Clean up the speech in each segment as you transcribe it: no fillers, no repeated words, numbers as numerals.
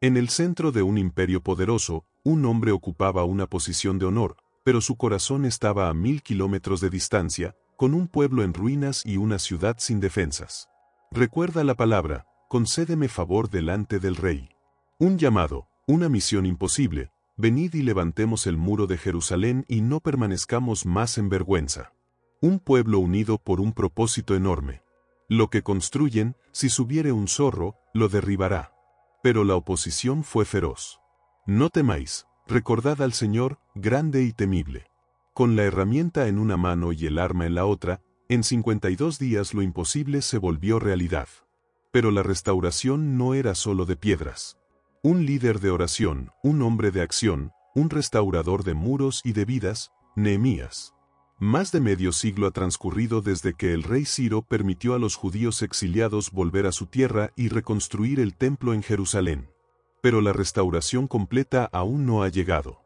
En el centro de un imperio poderoso, un hombre ocupaba una posición de honor, pero su corazón estaba a 1000 kilómetros de distancia, con un pueblo en ruinas y una ciudad sin defensas. Recuerda la palabra, concédeme favor delante del rey. Un llamado, una misión imposible, venid y levantemos el muro de Jerusalén y no permanezcamos más en vergüenza. Un pueblo unido por un propósito enorme. Lo que construyen, si subiere un zorro, lo derribará. Pero la oposición fue feroz. No temáis, recordad al Señor, grande y temible. Con la herramienta en una mano y el arma en la otra, en 52 días lo imposible se volvió realidad. Pero la restauración no era solo de piedras. Un líder de oración, un hombre de acción, un restaurador de muros y de vidas, Nehemías. Más de medio siglo ha transcurrido desde que el rey Ciro permitió a los judíos exiliados volver a su tierra y reconstruir el templo en Jerusalén. Pero la restauración completa aún no ha llegado.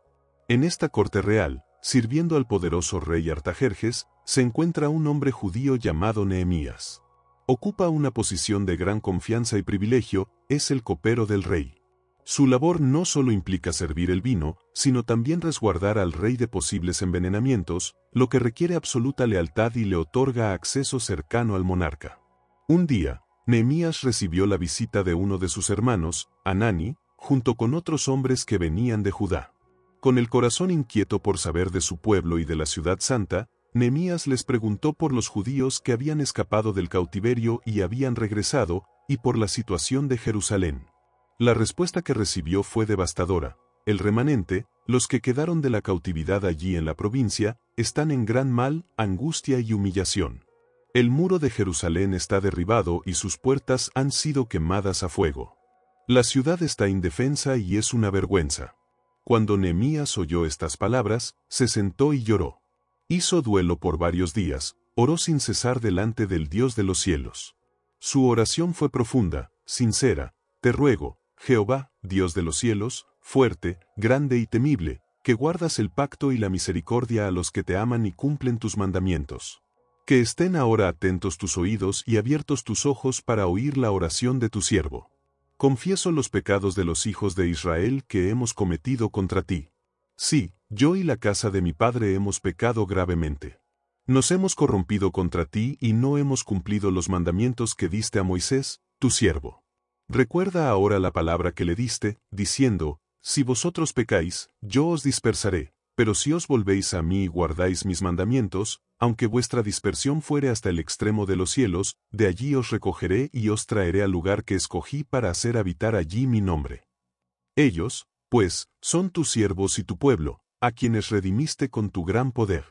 En esta corte real, sirviendo al poderoso rey Artajerjes, se encuentra un hombre judío llamado Nehemías. Ocupa una posición de gran confianza y privilegio, es el copero del rey. Su labor no solo implica servir el vino, sino también resguardar al rey de posibles envenenamientos, lo que requiere absoluta lealtad y le otorga acceso cercano al monarca. Un día, Nehemías recibió la visita de uno de sus hermanos, Hanani, junto con otros hombres que venían de Judá. Con el corazón inquieto por saber de su pueblo y de la ciudad santa, Nehemías les preguntó por los judíos que habían escapado del cautiverio y habían regresado, y por la situación de Jerusalén. La respuesta que recibió fue devastadora. El remanente, los que quedaron de la cautividad allí en la provincia, están en gran mal, angustia y humillación. El muro de Jerusalén está derribado y sus puertas han sido quemadas a fuego. La ciudad está indefensa y es una vergüenza. Cuando Nehemías oyó estas palabras, se sentó y lloró. Hizo duelo por varios días, oró sin cesar delante del Dios de los cielos. Su oración fue profunda, sincera. Te ruego, Jehová, Dios de los cielos, fuerte, grande y temible, que guardas el pacto y la misericordia a los que te aman y cumplen tus mandamientos. Que estén ahora atentos tus oídos y abiertos tus ojos para oír la oración de tu siervo. Confieso los pecados de los hijos de Israel que hemos cometido contra ti. Sí, yo y la casa de mi padre hemos pecado gravemente. Nos hemos corrompido contra ti y no hemos cumplido los mandamientos que diste a Moisés, tu siervo. Recuerda ahora la palabra que le diste, diciendo, si vosotros pecáis, yo os dispersaré, pero si os volvéis a mí y guardáis mis mandamientos, aunque vuestra dispersión fuere hasta el extremo de los cielos, de allí os recogeré y os traeré al lugar que escogí para hacer habitar allí mi nombre. Ellos, pues, son tus siervos y tu pueblo, a quienes redimiste con tu gran poder.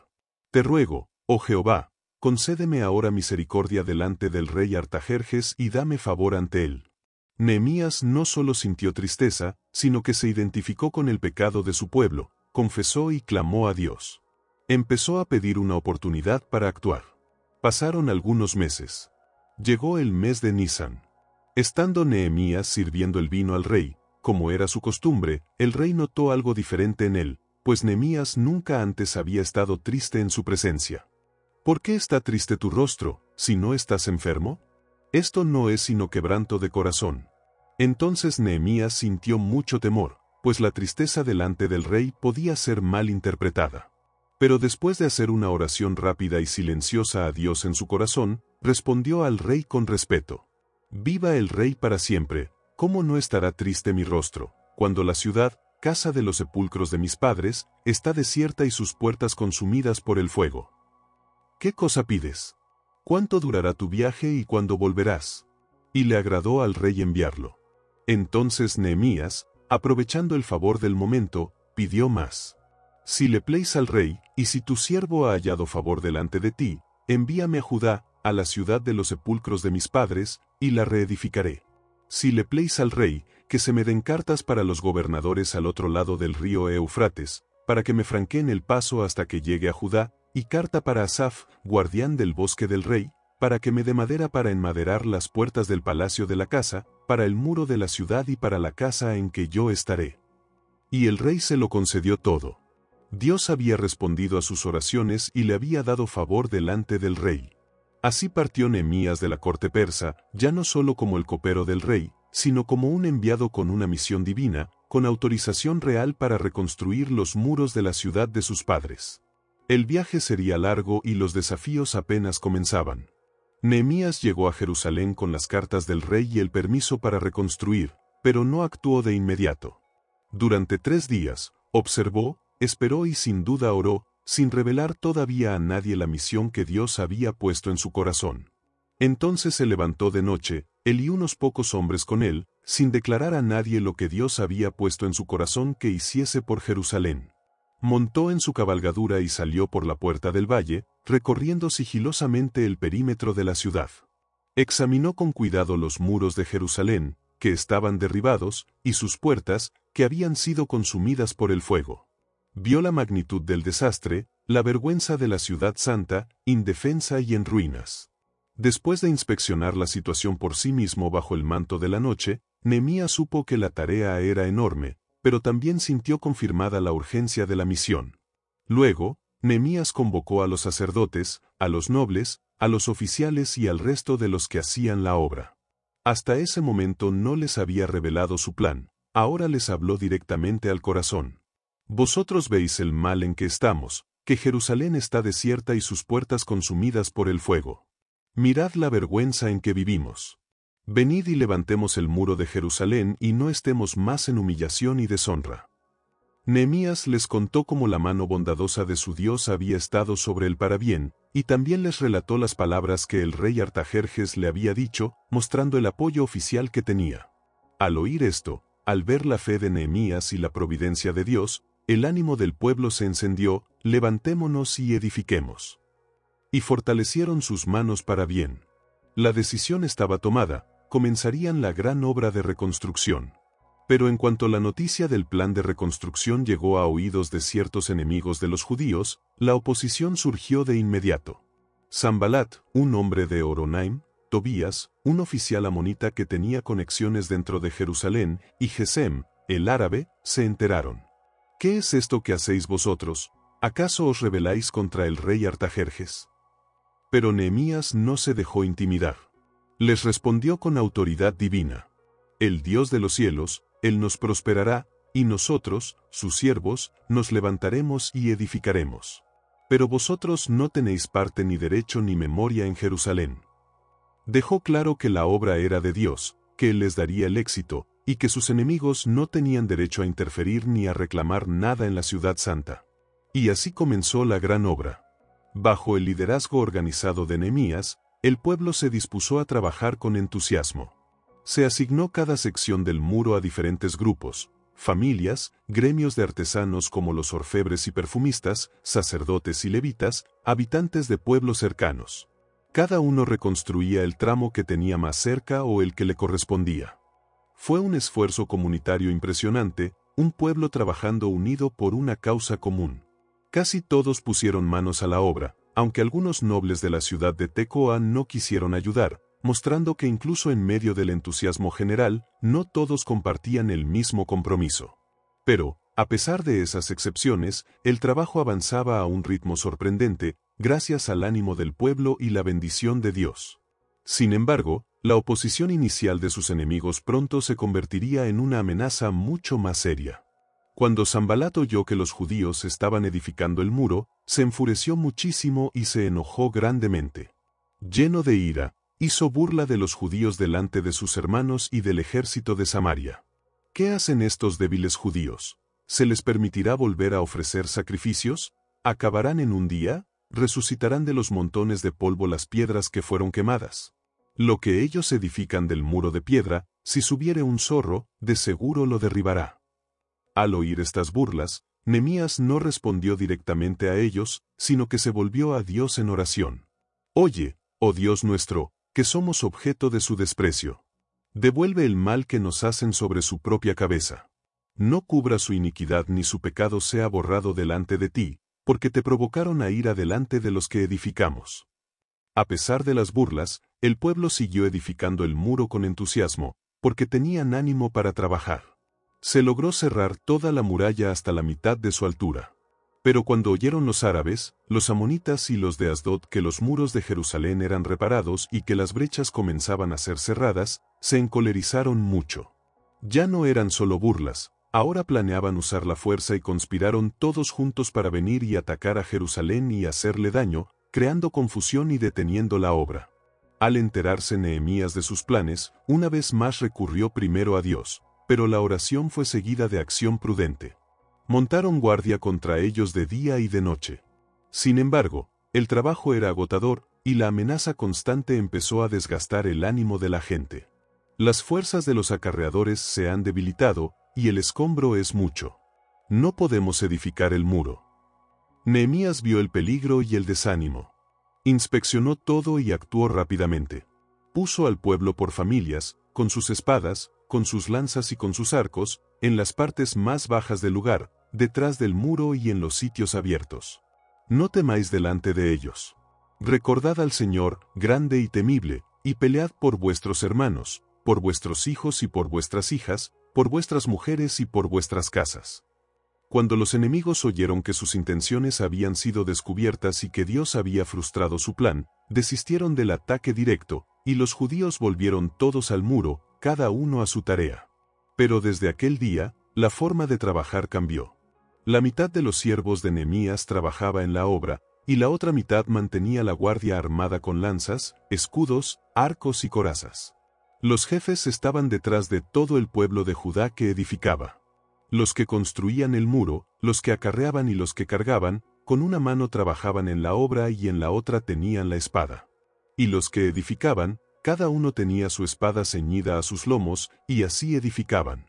Te ruego, oh Jehová, concédeme ahora misericordia delante del rey Artajerjes y dame favor ante él. Nehemías no solo sintió tristeza, sino que se identificó con el pecado de su pueblo, confesó y clamó a Dios. Empezó a pedir una oportunidad para actuar. Pasaron algunos meses. Llegó el mes de Nisan. Estando Nehemías sirviendo el vino al rey, como era su costumbre, el rey notó algo diferente en él, pues Nehemías nunca antes había estado triste en su presencia. ¿Por qué está triste tu rostro, si no estás enfermo? Esto no es sino quebranto de corazón. Entonces Nehemías sintió mucho temor, pues la tristeza delante del rey podía ser mal interpretada. Pero después de hacer una oración rápida y silenciosa a Dios en su corazón, respondió al rey con respeto. Viva el rey para siempre, ¿cómo no estará triste mi rostro, cuando la ciudad, casa de los sepulcros de mis padres, está desierta y sus puertas consumidas por el fuego? ¿Qué cosa pides? ¿Cuánto durará tu viaje y cuándo volverás? Y le agradó al rey enviarlo. Entonces Nehemías, aprovechando el favor del momento, pidió más. Si le pleis al rey, y si tu siervo ha hallado favor delante de ti, envíame a Judá, a la ciudad de los sepulcros de mis padres, y la reedificaré. Si le pleis al rey, que se me den cartas para los gobernadores al otro lado del río Eufrates, para que me franqueen el paso hasta que llegue a Judá, y carta para Asaf, guardián del bosque del rey, para que me dé madera para enmaderar las puertas del palacio de la casa, para el muro de la ciudad y para la casa en que yo estaré. Y el rey se lo concedió todo. Dios había respondido a sus oraciones y le había dado favor delante del rey. Así partió Nehemías de la corte persa, ya no solo como el copero del rey, sino como un enviado con una misión divina, con autorización real para reconstruir los muros de la ciudad de sus padres. El viaje sería largo y los desafíos apenas comenzaban. Nehemías llegó a Jerusalén con las cartas del rey y el permiso para reconstruir, pero no actuó de inmediato. Durante 3 días, observó, esperó y sin duda oró, sin revelar todavía a nadie la misión que Dios había puesto en su corazón. Entonces se levantó de noche, él y unos pocos hombres con él, sin declarar a nadie lo que Dios había puesto en su corazón que hiciese por Jerusalén. Montó en su cabalgadura y salió por la puerta del valle, recorriendo sigilosamente el perímetro de la ciudad. Examinó con cuidado los muros de Jerusalén, que estaban derribados, y sus puertas, que habían sido consumidas por el fuego. Vio la magnitud del desastre, la vergüenza de la ciudad santa, indefensa y en ruinas. Después de inspeccionar la situación por sí mismo bajo el manto de la noche, Nehemías supo que la tarea era enorme, pero también sintió confirmada la urgencia de la misión. Luego, Nehemías convocó a los sacerdotes, a los nobles, a los oficiales y al resto de los que hacían la obra. Hasta ese momento no les había revelado su plan, ahora les habló directamente al corazón. Vosotros veis el mal en que estamos, que Jerusalén está desierta y sus puertas consumidas por el fuego. Mirad la vergüenza en que vivimos. Venid y levantemos el muro de Jerusalén y no estemos más en humillación y deshonra. Nehemías les contó cómo la mano bondadosa de su Dios había estado sobre él para bien, y también les relató las palabras que el rey Artajerjes le había dicho, mostrando el apoyo oficial que tenía. Al oír esto, al ver la fe de Nehemías y la providencia de Dios, el ánimo del pueblo se encendió, levantémonos y edifiquemos. Y fortalecieron sus manos para bien. La decisión estaba tomada, comenzarían la gran obra de reconstrucción. Pero en cuanto la noticia del plan de reconstrucción llegó a oídos de ciertos enemigos de los judíos, la oposición surgió de inmediato. Sanbalat, un hombre de Horonaim, Tobías, un oficial amonita que tenía conexiones dentro de Jerusalén, y Gesem, el árabe, se enteraron. ¿Qué es esto que hacéis vosotros? ¿Acaso os rebeláis contra el rey Artajerjes? Pero Nehemías no se dejó intimidar. Les respondió con autoridad divina. El Dios de los cielos, Él nos prosperará, y nosotros, sus siervos, nos levantaremos y edificaremos. Pero vosotros no tenéis parte ni derecho ni memoria en Jerusalén. Dejó claro que la obra era de Dios, que Él les daría el éxito, y que sus enemigos no tenían derecho a interferir ni a reclamar nada en la ciudad santa. Y así comenzó la gran obra. Bajo el liderazgo organizado de Nehemías, el pueblo se dispuso a trabajar con entusiasmo. Se asignó cada sección del muro a diferentes grupos, familias, gremios de artesanos como los orfebres y perfumistas, sacerdotes y levitas, habitantes de pueblos cercanos. Cada uno reconstruía el tramo que tenía más cerca o el que le correspondía. Fue un esfuerzo comunitario impresionante, un pueblo trabajando unido por una causa común. Casi todos pusieron manos a la obra, aunque algunos nobles de la ciudad de Tecoa no quisieron ayudar, mostrando que incluso en medio del entusiasmo general, no todos compartían el mismo compromiso. Pero, a pesar de esas excepciones, el trabajo avanzaba a un ritmo sorprendente, gracias al ánimo del pueblo y la bendición de Dios. Sin embargo, la oposición inicial de sus enemigos pronto se convertiría en una amenaza mucho más seria. Cuando Sanbalat oyó que los judíos estaban edificando el muro, se enfureció muchísimo y se enojó grandemente. Lleno de ira, hizo burla de los judíos delante de sus hermanos y del ejército de Samaria. ¿Qué hacen estos débiles judíos? ¿Se les permitirá volver a ofrecer sacrificios? ¿Acabarán en un día? ¿Resucitarán de los montones de polvo las piedras que fueron quemadas? Lo que ellos edifican del muro de piedra, si subiere un zorro, de seguro lo derribará. Al oír estas burlas, Nehemías no respondió directamente a ellos, sino que se volvió a Dios en oración. Oye, oh Dios nuestro, que somos objeto de su desprecio. Devuelve el mal que nos hacen sobre su propia cabeza. No cubra su iniquidad ni su pecado sea borrado delante de ti, porque te provocaron a ira delante de los que edificamos. A pesar de las burlas, el pueblo siguió edificando el muro con entusiasmo, porque tenían ánimo para trabajar. Se logró cerrar toda la muralla hasta la mitad de su altura. Pero cuando oyeron los árabes, los amonitas y los de Asdod que los muros de Jerusalén eran reparados y que las brechas comenzaban a ser cerradas, se encolerizaron mucho. Ya no eran solo burlas, ahora planeaban usar la fuerza y conspiraron todos juntos para venir y atacar a Jerusalén y hacerle daño, creando confusión y deteniendo la obra. Al enterarse Nehemías de sus planes, una vez más recurrió primero a Dios, pero la oración fue seguida de acción prudente. Montaron guardia contra ellos de día y de noche. Sin embargo, el trabajo era agotador, y la amenaza constante empezó a desgastar el ánimo de la gente. Las fuerzas de los acarreadores se han debilitado, y el escombro es mucho. No podemos edificar el muro. Nehemías vio el peligro y el desánimo. Inspeccionó todo y actuó rápidamente. Puso al pueblo por familias, con sus espadas, con sus lanzas y con sus arcos, en las partes más bajas del lugar, detrás del muro y en los sitios abiertos. No temáis delante de ellos. Recordad al Señor, grande y temible, y pelead por vuestros hermanos, por vuestros hijos y por vuestras hijas, por vuestras mujeres y por vuestras casas. Cuando los enemigos oyeron que sus intenciones habían sido descubiertas y que Dios había frustrado su plan, desistieron del ataque directo, y los judíos volvieron todos al muro, cada uno a su tarea. Pero desde aquel día, la forma de trabajar cambió. La mitad de los siervos de Nehemías trabajaba en la obra, y la otra mitad mantenía la guardia armada con lanzas, escudos, arcos y corazas. Los jefes estaban detrás de todo el pueblo de Judá que edificaba. Los que construían el muro, los que acarreaban y los que cargaban, con una mano trabajaban en la obra y en la otra tenían la espada. Y los que edificaban, cada uno tenía su espada ceñida a sus lomos, y así edificaban.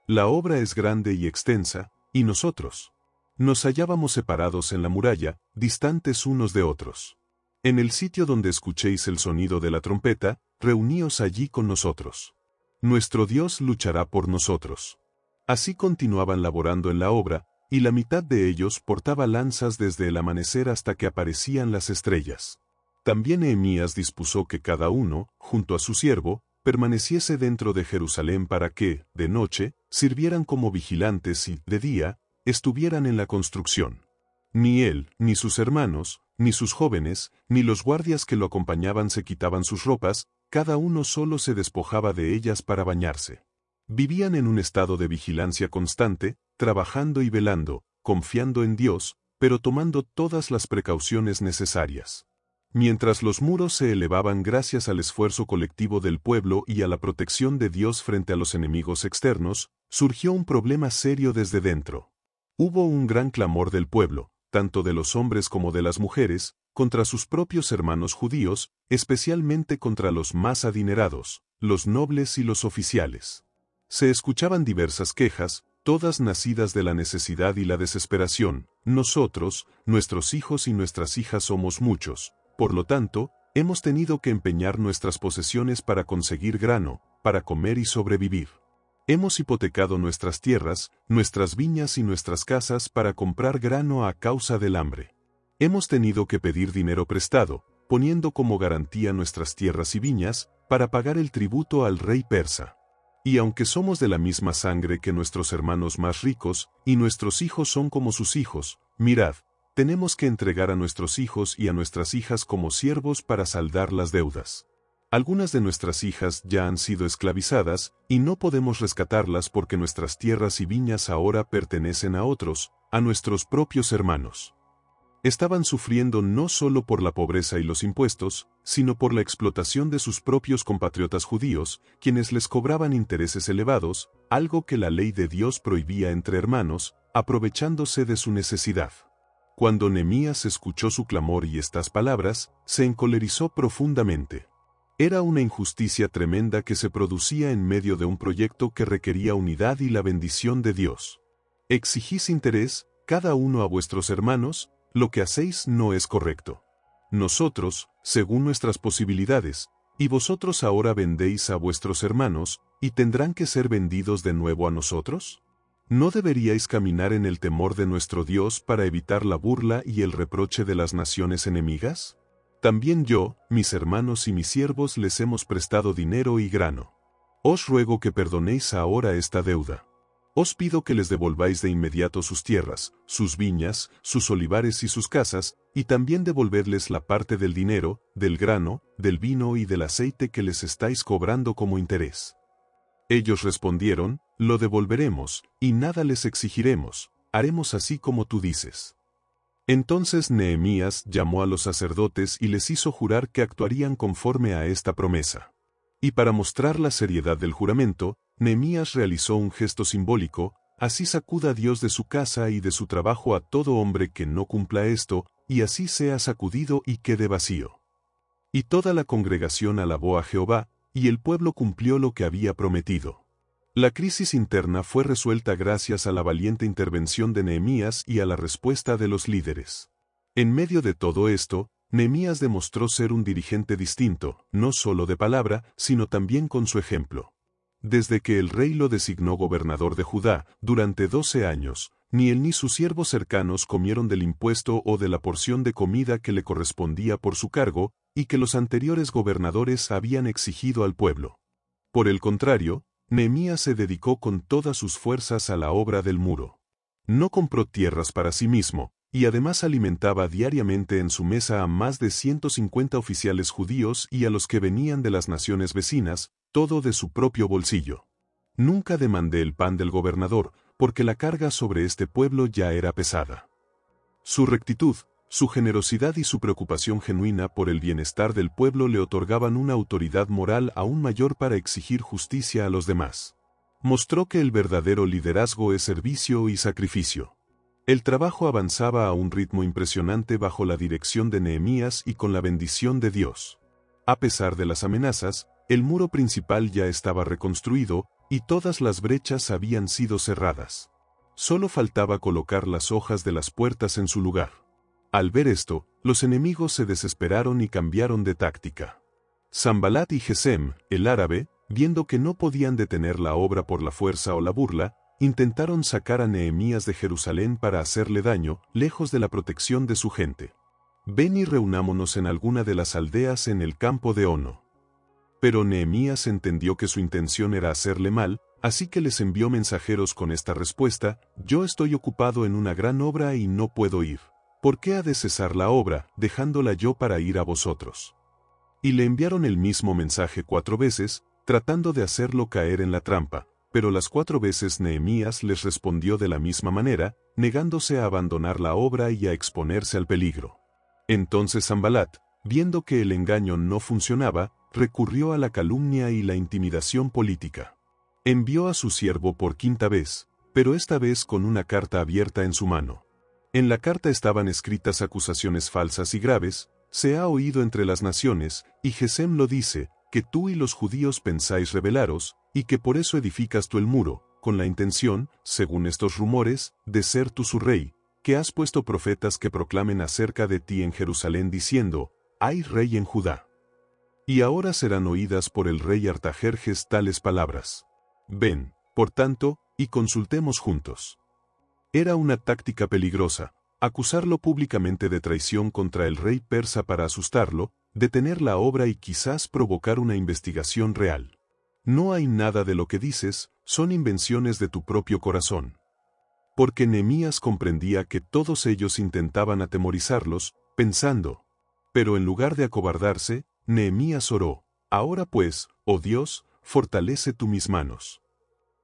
La obra es grande y extensa, y nosotros nos hallábamos separados en la muralla, distantes unos de otros. En el sitio donde escuchéis el sonido de la trompeta, reuníos allí con nosotros. Nuestro Dios luchará por nosotros. Así continuaban laborando en la obra, y la mitad de ellos portaba lanzas desde el amanecer hasta que aparecían las estrellas. También Nehemías dispuso que cada uno, junto a su siervo, permaneciese dentro de Jerusalén para que, de noche, sirvieran como vigilantes y, de día, estuvieran en la construcción. Ni él, ni sus hermanos, ni sus jóvenes, ni los guardias que lo acompañaban se quitaban sus ropas, cada uno solo se despojaba de ellas para bañarse. Vivían en un estado de vigilancia constante, trabajando y velando, confiando en Dios, pero tomando todas las precauciones necesarias. Mientras los muros se elevaban gracias al esfuerzo colectivo del pueblo y a la protección de Dios frente a los enemigos externos, surgió un problema serio desde dentro. Hubo un gran clamor del pueblo, tanto de los hombres como de las mujeres, contra sus propios hermanos judíos, especialmente contra los más adinerados, los nobles y los oficiales. Se escuchaban diversas quejas, todas nacidas de la necesidad y la desesperación. Nosotros, nuestros hijos y nuestras hijas somos muchos, por lo tanto, hemos tenido que empeñar nuestras posesiones para conseguir grano, para comer y sobrevivir. Hemos hipotecado nuestras tierras, nuestras viñas y nuestras casas para comprar grano a causa del hambre. Hemos tenido que pedir dinero prestado, poniendo como garantía nuestras tierras y viñas, para pagar el tributo al rey persa. Y aunque somos de la misma sangre que nuestros hermanos más ricos, y nuestros hijos son como sus hijos, mirad, tenemos que entregar a nuestros hijos y a nuestras hijas como siervos para saldar las deudas. Algunas de nuestras hijas ya han sido esclavizadas, y no podemos rescatarlas porque nuestras tierras y viñas ahora pertenecen a otros, a nuestros propios hermanos. Estaban sufriendo no solo por la pobreza y los impuestos, sino por la explotación de sus propios compatriotas judíos, quienes les cobraban intereses elevados, algo que la ley de Dios prohibía entre hermanos, aprovechándose de su necesidad. Cuando Nehemías escuchó su clamor y estas palabras, se encolerizó profundamente. Era una injusticia tremenda que se producía en medio de un proyecto que requería unidad y la bendición de Dios. Exigís interés, cada uno a vuestros hermanos, lo que hacéis no es correcto. Nosotros, según nuestras posibilidades, y vosotros ahora vendéis a vuestros hermanos, ¿y tendrán que ser vendidos de nuevo a nosotros? ¿No deberíais caminar en el temor de nuestro Dios para evitar la burla y el reproche de las naciones enemigas? También yo, mis hermanos y mis siervos les hemos prestado dinero y grano. Os ruego que perdonéis ahora esta deuda. Os pido que les devolváis de inmediato sus tierras, sus viñas, sus olivares y sus casas, y también devolvedles la parte del dinero, del grano, del vino y del aceite que les estáis cobrando como interés. Ellos respondieron, lo devolveremos, y nada les exigiremos, haremos así como tú dices. Entonces Nehemías llamó a los sacerdotes y les hizo jurar que actuarían conforme a esta promesa. Y para mostrar la seriedad del juramento, Nehemías realizó un gesto simbólico, así sacuda Dios de su casa y de su trabajo a todo hombre que no cumpla esto, y así sea sacudido y quede vacío. Y toda la congregación alabó a Jehová, y el pueblo cumplió lo que había prometido. La crisis interna fue resuelta gracias a la valiente intervención de Nehemías y a la respuesta de los líderes. En medio de todo esto, Nehemías demostró ser un dirigente distinto, no solo de palabra, sino también con su ejemplo. Desde que el rey lo designó gobernador de Judá, durante 12 años, ni él ni sus siervos cercanos comieron del impuesto o de la porción de comida que le correspondía por su cargo, y que los anteriores gobernadores habían exigido al pueblo. Por el contrario, Nehemías se dedicó con todas sus fuerzas a la obra del muro. No compró tierras para sí mismo, y además alimentaba diariamente en su mesa a más de 150 oficiales judíos y a los que venían de las naciones vecinas, todo de su propio bolsillo. Nunca demandé el pan del gobernador, porque la carga sobre este pueblo ya era pesada. Su rectitud, su generosidad y su preocupación genuina por el bienestar del pueblo le otorgaban una autoridad moral aún mayor para exigir justicia a los demás. Mostró que el verdadero liderazgo es servicio y sacrificio. El trabajo avanzaba a un ritmo impresionante bajo la dirección de Nehemías y con la bendición de Dios. A pesar de las amenazas, el muro principal ya estaba reconstruido, y todas las brechas habían sido cerradas. Solo faltaba colocar las hojas de las puertas en su lugar. Al ver esto, los enemigos se desesperaron y cambiaron de táctica. Sanbalat y Gesem, el árabe, viendo que no podían detener la obra por la fuerza o la burla, intentaron sacar a Nehemías de Jerusalén para hacerle daño, lejos de la protección de su gente. Ven y reunámonos en alguna de las aldeas en el campo de Ono. Pero Nehemías entendió que su intención era hacerle mal, así que les envió mensajeros con esta respuesta: yo estoy ocupado en una gran obra y no puedo ir. ¿Por qué ha de cesar la obra, dejándola yo para ir a vosotros? Y le enviaron el mismo mensaje 4 veces, tratando de hacerlo caer en la trampa, pero las 4 veces Nehemías les respondió de la misma manera, negándose a abandonar la obra y a exponerse al peligro. Entonces Sanbalat, viendo que el engaño no funcionaba, recurrió a la calumnia y la intimidación política. Envió a su siervo por 5ª vez, pero esta vez con una carta abierta en su mano. En la carta estaban escritas acusaciones falsas y graves: se ha oído entre las naciones, y Gesem lo dice, que tú y los judíos pensáis rebelaros, y que por eso edificas tú el muro, con la intención, según estos rumores, de ser tú su rey, que has puesto profetas que proclamen acerca de ti en Jerusalén diciendo: hay rey en Judá. Y ahora serán oídas por el rey Artajerjes tales palabras. Ven, por tanto, y consultemos juntos. Era una táctica peligrosa, acusarlo públicamente de traición contra el rey persa para asustarlo, detener la obra y quizás provocar una investigación real. No hay nada de lo que dices, son invenciones de tu propio corazón. Porque Nehemías comprendía que todos ellos intentaban atemorizarlos, pensando. Pero en lugar de acobardarse, Nehemías oró: ahora pues, oh Dios, fortalece tú mis manos.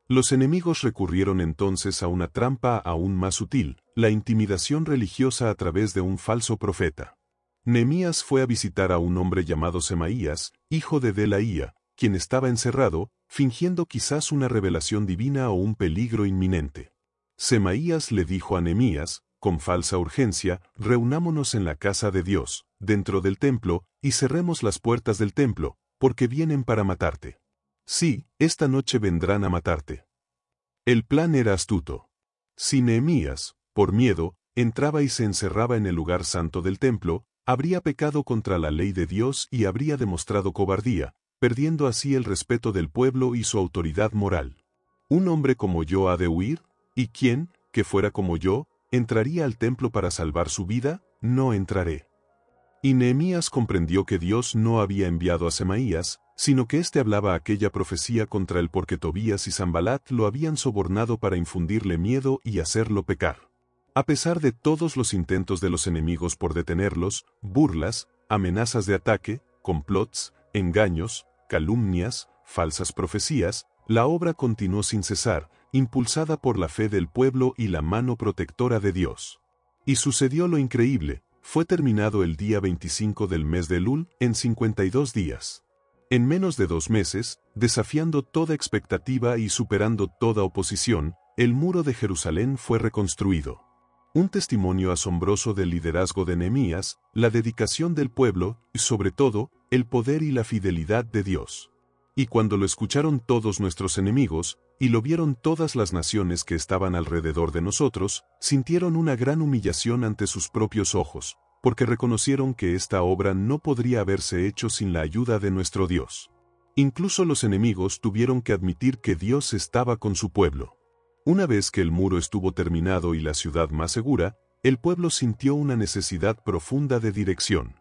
Los enemigos recurrieron entonces a una trampa aún más sutil, la intimidación religiosa a través de un falso profeta. Nehemías fue a visitar a un hombre llamado Semaías, hijo de Delaía, quien estaba encerrado, fingiendo quizás una revelación divina o un peligro inminente. Semaías le dijo a Nehemías, con falsa urgencia: reunámonos en la casa de Dios, dentro del templo, y cerremos las puertas del templo, porque vienen para matarte. Sí, esta noche vendrán a matarte. El plan era astuto. Si Nehemías, por miedo, entraba y se encerraba en el lugar santo del templo, habría pecado contra la ley de Dios y habría demostrado cobardía, perdiendo así el respeto del pueblo y su autoridad moral. ¿Un hombre como yo ha de huir? ¿Y quién, que fuera como yo, entraría al templo para salvar su vida? No entraré. Y Nehemías comprendió que Dios no había enviado a Semaías, sino que éste hablaba aquella profecía contra él porque Tobías y Sanbalat lo habían sobornado para infundirle miedo y hacerlo pecar. A pesar de todos los intentos de los enemigos por detenerlos, burlas, amenazas de ataque, complots, engaños, calumnias, falsas profecías, la obra continuó sin cesar, impulsada por la fe del pueblo y la mano protectora de Dios. Y sucedió lo increíble, fue terminado el día 25 del mes de Elul en 52 días. En menos de 2 meses, desafiando toda expectativa y superando toda oposición, el muro de Jerusalén fue reconstruido. Un testimonio asombroso del liderazgo de Nehemías, la dedicación del pueblo y, sobre todo, el poder y la fidelidad de Dios. Y cuando lo escucharon todos nuestros enemigos, y lo vieron todas las naciones que estaban alrededor de nosotros, sintieron una gran humillación ante sus propios ojos, porque reconocieron que esta obra no podría haberse hecho sin la ayuda de nuestro Dios. Incluso los enemigos tuvieron que admitir que Dios estaba con su pueblo. Una vez que el muro estuvo terminado y la ciudad más segura, el pueblo sintió una necesidad profunda de dirección.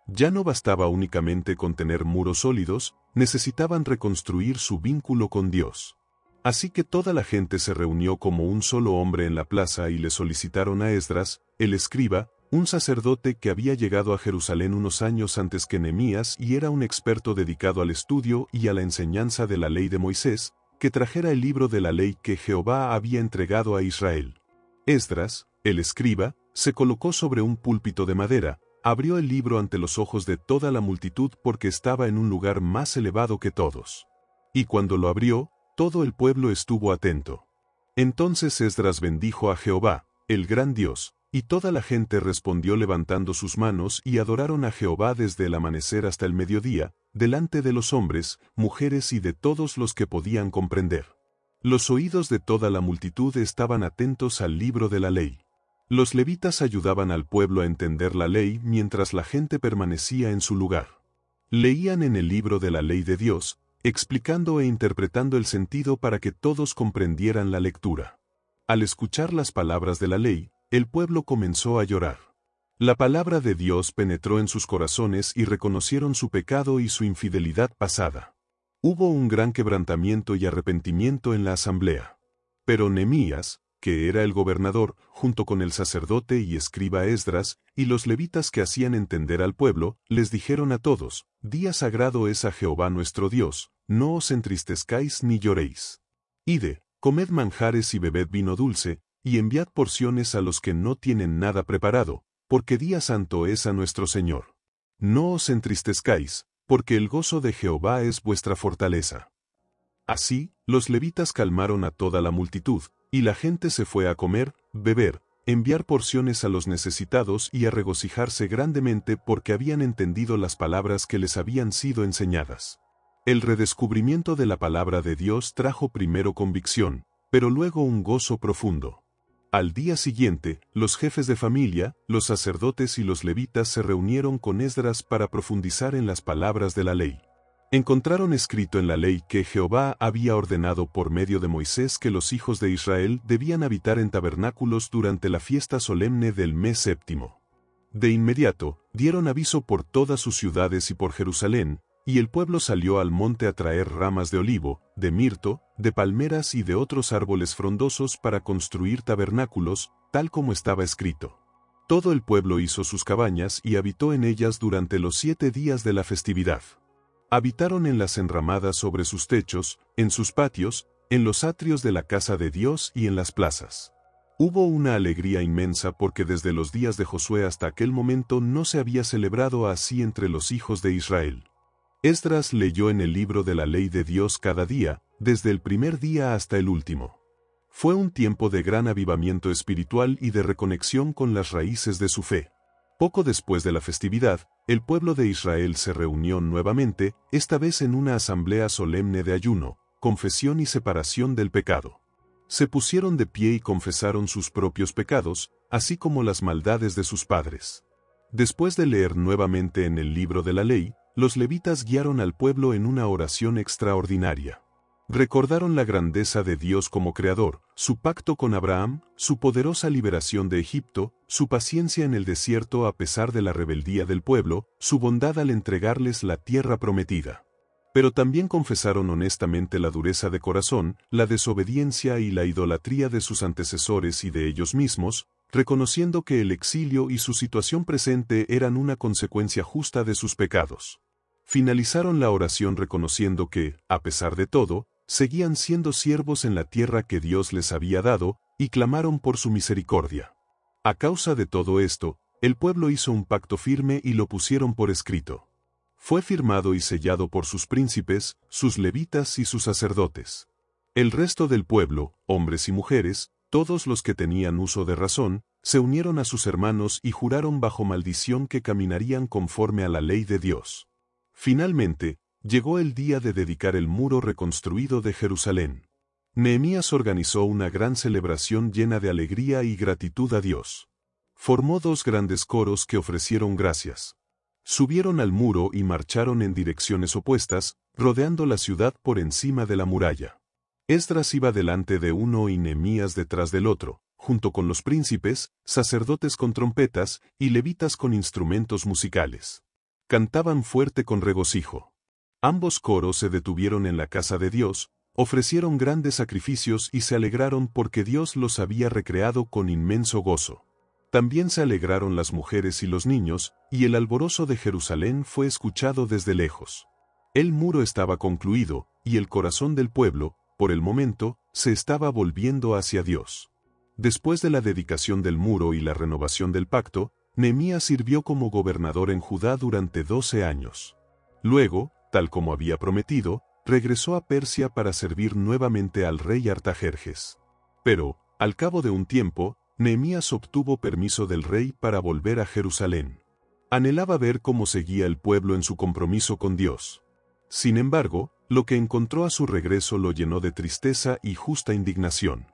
Ya no bastaba únicamente con tener muros sólidos, necesitaban reconstruir su vínculo con Dios. Así que toda la gente se reunió como un solo hombre en la plaza y le solicitaron a Esdras, el escriba, un sacerdote que había llegado a Jerusalén unos años antes que Nehemías y era un experto dedicado al estudio y a la enseñanza de la ley de Moisés, que trajera el libro de la ley que Jehová había entregado a Israel. Esdras, el escriba, se colocó sobre un púlpito de madera, abrió el libro ante los ojos de toda la multitud porque estaba en un lugar más elevado que todos. Y cuando lo abrió, todo el pueblo estuvo atento. Entonces Esdras bendijo a Jehová, el gran Dios, y toda la gente respondió levantando sus manos y adoraron a Jehová desde el amanecer hasta el mediodía, delante de los hombres, mujeres y de todos los que podían comprender. Los oídos de toda la multitud estaban atentos al libro de la ley. Los levitas ayudaban al pueblo a entender la ley mientras la gente permanecía en su lugar. Leían en el libro de la ley de Dios, explicando e interpretando el sentido para que todos comprendieran la lectura. Al escuchar las palabras de la ley, el pueblo comenzó a llorar. La palabra de Dios penetró en sus corazones y reconocieron su pecado y su infidelidad pasada. Hubo un gran quebrantamiento y arrepentimiento en la asamblea. Pero Nehemías, que era el gobernador, junto con el sacerdote y escriba Esdras, y los levitas que hacían entender al pueblo, les dijeron a todos: «Día sagrado es a Jehová nuestro Dios, no os entristezcáis ni lloréis. Ide, comed manjares y bebed vino dulce, y enviad porciones a los que no tienen nada preparado, porque día santo es a nuestro Señor. No os entristezcáis, porque el gozo de Jehová es vuestra fortaleza». Así, los levitas calmaron a toda la multitud, y la gente se fue a comer, beber, enviar porciones a los necesitados y a regocijarse grandemente porque habían entendido las palabras que les habían sido enseñadas. El redescubrimiento de la palabra de Dios trajo primero convicción, pero luego un gozo profundo. Al día siguiente, los jefes de familia, los sacerdotes y los levitas se reunieron con Esdras para profundizar en las palabras de la ley. Encontraron escrito en la ley que Jehová había ordenado por medio de Moisés que los hijos de Israel debían habitar en tabernáculos durante la fiesta solemne del mes séptimo. De inmediato, dieron aviso por todas sus ciudades y por Jerusalén, y el pueblo salió al monte a traer ramas de olivo, de mirto, de palmeras y de otros árboles frondosos para construir tabernáculos, tal como estaba escrito. Todo el pueblo hizo sus cabañas y habitó en ellas durante los 7 días de la festividad. Habitaron en las enramadas sobre sus techos, en sus patios, en los atrios de la casa de Dios y en las plazas. Hubo una alegría inmensa porque desde los días de Josué hasta aquel momento no se había celebrado así entre los hijos de Israel. Esdras leyó en el libro de la ley de Dios cada día, desde el primer día hasta el último. Fue un tiempo de gran avivamiento espiritual y de reconexión con las raíces de su fe. Poco después de la festividad, el pueblo de Israel se reunió nuevamente, esta vez en una asamblea solemne de ayuno, confesión y separación del pecado. Se pusieron de pie y confesaron sus propios pecados, así como las maldades de sus padres. Después de leer nuevamente en el libro de la ley, los levitas guiaron al pueblo en una oración extraordinaria. Recordaron la grandeza de Dios como Creador, su pacto con Abraham, su poderosa liberación de Egipto, su paciencia en el desierto a pesar de la rebeldía del pueblo, su bondad al entregarles la tierra prometida. Pero también confesaron honestamente la dureza de corazón, la desobediencia y la idolatría de sus antecesores y de ellos mismos, reconociendo que el exilio y su situación presente eran una consecuencia justa de sus pecados. Finalizaron la oración reconociendo que, a pesar de todo, seguían siendo siervos en la tierra que Dios les había dado, y clamaron por su misericordia. A causa de todo esto, el pueblo hizo un pacto firme y lo pusieron por escrito. Fue firmado y sellado por sus príncipes, sus levitas y sus sacerdotes. El resto del pueblo, hombres y mujeres, todos los que tenían uso de razón, se unieron a sus hermanos y juraron bajo maldición que caminarían conforme a la ley de Dios. Finalmente, llegó el día de dedicar el muro reconstruido de Jerusalén. Nehemías organizó una gran celebración llena de alegría y gratitud a Dios. Formó 2 grandes coros que ofrecieron gracias. Subieron al muro y marcharon en direcciones opuestas, rodeando la ciudad por encima de la muralla. Esdras iba delante de uno y Nehemías detrás del otro, junto con los príncipes, sacerdotes con trompetas y levitas con instrumentos musicales. Cantaban fuerte con regocijo. Ambos coros se detuvieron en la casa de Dios, ofrecieron grandes sacrificios y se alegraron porque Dios los había recreado con inmenso gozo. También se alegraron las mujeres y los niños, y el alborozo de Jerusalén fue escuchado desde lejos. El muro estaba concluido, y el corazón del pueblo, por el momento, se estaba volviendo hacia Dios. Después de la dedicación del muro y la renovación del pacto, Nehemías sirvió como gobernador en Judá durante 12 años. Luego, tal como había prometido, regresó a Persia para servir nuevamente al rey Artajerjes. Pero, al cabo de un tiempo, Nehemías obtuvo permiso del rey para volver a Jerusalén. Anhelaba ver cómo seguía el pueblo en su compromiso con Dios. Sin embargo, lo que encontró a su regreso lo llenó de tristeza y justa indignación.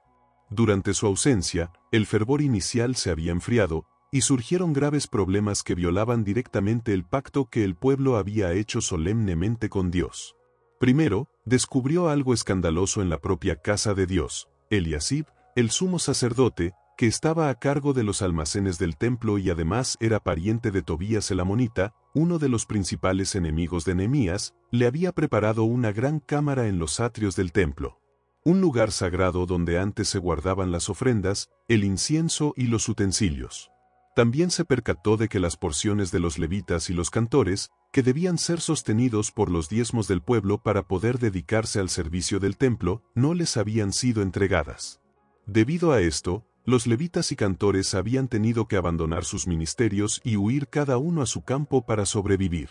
Durante su ausencia, el fervor inicial se había enfriado, y surgieron graves problemas que violaban directamente el pacto que el pueblo había hecho solemnemente con Dios. Primero, descubrió algo escandaloso en la propia casa de Dios. Eliasib, el sumo sacerdote, que estaba a cargo de los almacenes del templo y además era pariente de Tobías el amonita, uno de los principales enemigos de Nehemías, le había preparado una gran cámara en los atrios del templo. Un lugar sagrado donde antes se guardaban las ofrendas, el incienso y los utensilios. También se percató de que las porciones de los levitas y los cantores, que debían ser sostenidos por los diezmos del pueblo para poder dedicarse al servicio del templo, no les habían sido entregadas. Debido a esto, los levitas y cantores habían tenido que abandonar sus ministerios y huir cada uno a su campo para sobrevivir.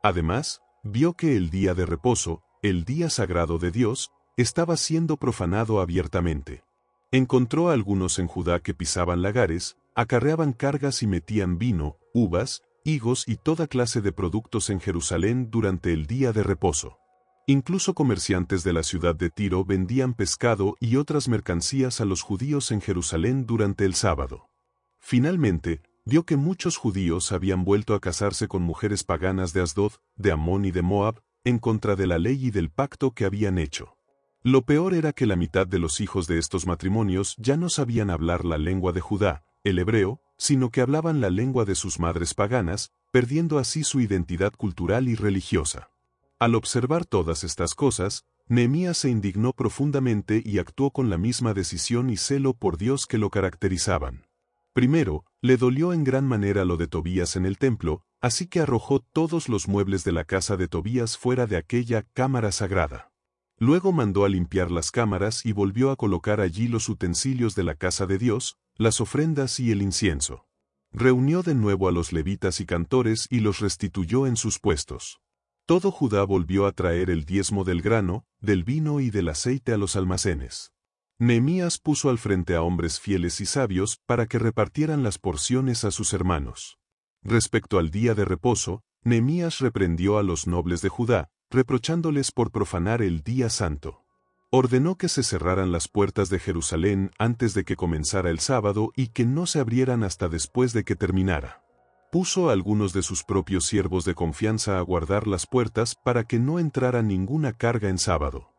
Además, vio que el día de reposo, el día sagrado de Dios, estaba siendo profanado abiertamente. Encontró a algunos en Judá que pisaban lagares, acarreaban cargas y metían vino, uvas, higos y toda clase de productos en Jerusalén durante el día de reposo. Incluso comerciantes de la ciudad de Tiro vendían pescado y otras mercancías a los judíos en Jerusalén durante el sábado. Finalmente, vio que muchos judíos habían vuelto a casarse con mujeres paganas de Asdod, de Amón y de Moab, en contra de la ley y del pacto que habían hecho. Lo peor era que la mitad de los hijos de estos matrimonios ya no sabían hablar la lengua de Judá, el hebreo, sino que hablaban la lengua de sus madres paganas, perdiendo así su identidad cultural y religiosa. Al observar todas estas cosas, Nehemías se indignó profundamente y actuó con la misma decisión y celo por Dios que lo caracterizaban. Primero, le dolió en gran manera lo de Tobías en el templo, así que arrojó todos los muebles de la casa de Tobías fuera de aquella cámara sagrada. Luego mandó a limpiar las cámaras y volvió a colocar allí los utensilios de la casa de Dios, las ofrendas y el incienso. Reunió de nuevo a los levitas y cantores y los restituyó en sus puestos. Todo Judá volvió a traer el diezmo del grano, del vino y del aceite a los almacenes. Nehemías puso al frente a hombres fieles y sabios para que repartieran las porciones a sus hermanos. Respecto al día de reposo, Nehemías reprendió a los nobles de Judá, reprochándoles por profanar el día santo. Ordenó que se cerraran las puertas de Jerusalén antes de que comenzara el sábado y que no se abrieran hasta después de que terminara. Puso a algunos de sus propios siervos de confianza a guardar las puertas para que no entrara ninguna carga en sábado.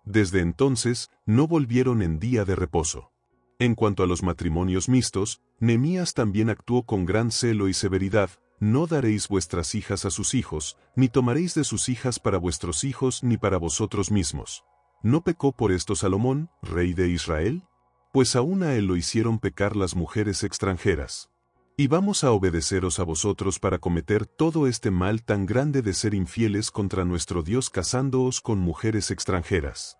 Desde entonces, no volvieron en día de reposo. En cuanto a los matrimonios mixtos, Nehemías también actuó con gran celo y severidad, no daréis vuestras hijas a sus hijos, ni tomaréis de sus hijas para vuestros hijos ni para vosotros mismos. ¿No pecó por esto Salomón, rey de Israel? Pues aún a él lo hicieron pecar las mujeres extranjeras. Y vamos a obedeceros a vosotros para cometer todo este mal tan grande de ser infieles contra nuestro Dios casándoos con mujeres extranjeras.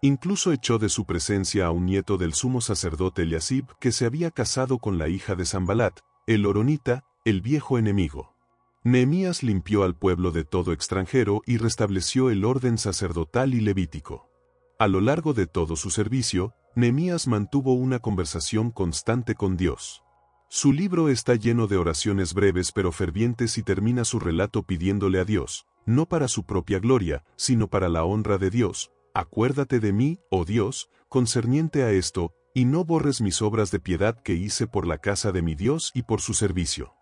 Incluso echó de su presencia a un nieto del sumo sacerdote Eliasib que se había casado con la hija de Sanbalat, el horonita, el viejo enemigo. Nehemías limpió al pueblo de todo extranjero y restableció el orden sacerdotal y levítico. A lo largo de todo su servicio, Nehemías mantuvo una conversación constante con Dios. Su libro está lleno de oraciones breves pero fervientes y termina su relato pidiéndole a Dios, no para su propia gloria, sino para la honra de Dios: acuérdate de mí, oh Dios, concerniente a esto, y no borres mis obras de piedad que hice por la casa de mi Dios y por su servicio.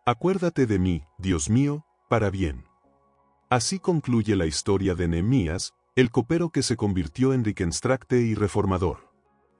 Acuérdate de mí, Dios mío, para bien. Así concluye la historia de Nehemías, el copero que se convirtió en reconstructor y reformador.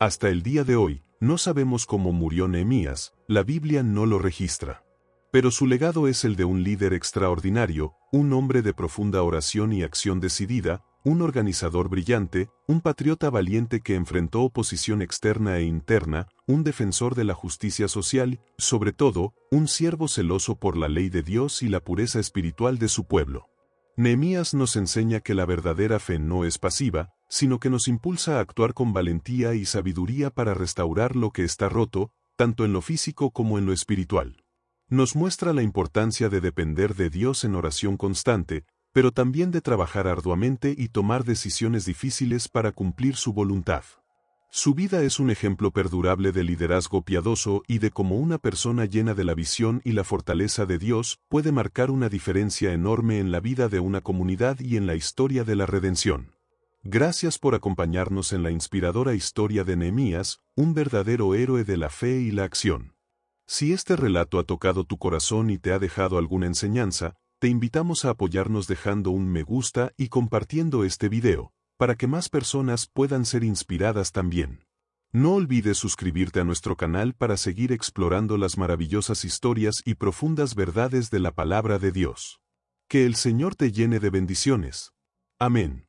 Hasta el día de hoy, no sabemos cómo murió Nehemías, la Biblia no lo registra. Pero su legado es el de un líder extraordinario, un hombre de profunda oración y acción decidida, un organizador brillante, un patriota valiente que enfrentó oposición externa e interna, un defensor de la justicia social, sobre todo, un siervo celoso por la ley de Dios y la pureza espiritual de su pueblo. Nehemías nos enseña que la verdadera fe no es pasiva, sino que nos impulsa a actuar con valentía y sabiduría para restaurar lo que está roto, tanto en lo físico como en lo espiritual. Nos muestra la importancia de depender de Dios en oración constante, pero también de trabajar arduamente y tomar decisiones difíciles para cumplir su voluntad. Su vida es un ejemplo perdurable de liderazgo piadoso y de cómo una persona llena de la visión y la fortaleza de Dios puede marcar una diferencia enorme en la vida de una comunidad y en la historia de la redención. Gracias por acompañarnos en la inspiradora historia de Nehemías, un verdadero héroe de la fe y la acción. Si este relato ha tocado tu corazón y te ha dejado alguna enseñanza, te invitamos a apoyarnos dejando un me gusta y compartiendo este video, para que más personas puedan ser inspiradas también. No olvides suscribirte a nuestro canal para seguir explorando las maravillosas historias y profundas verdades de la palabra de Dios. Que el Señor te llene de bendiciones. Amén.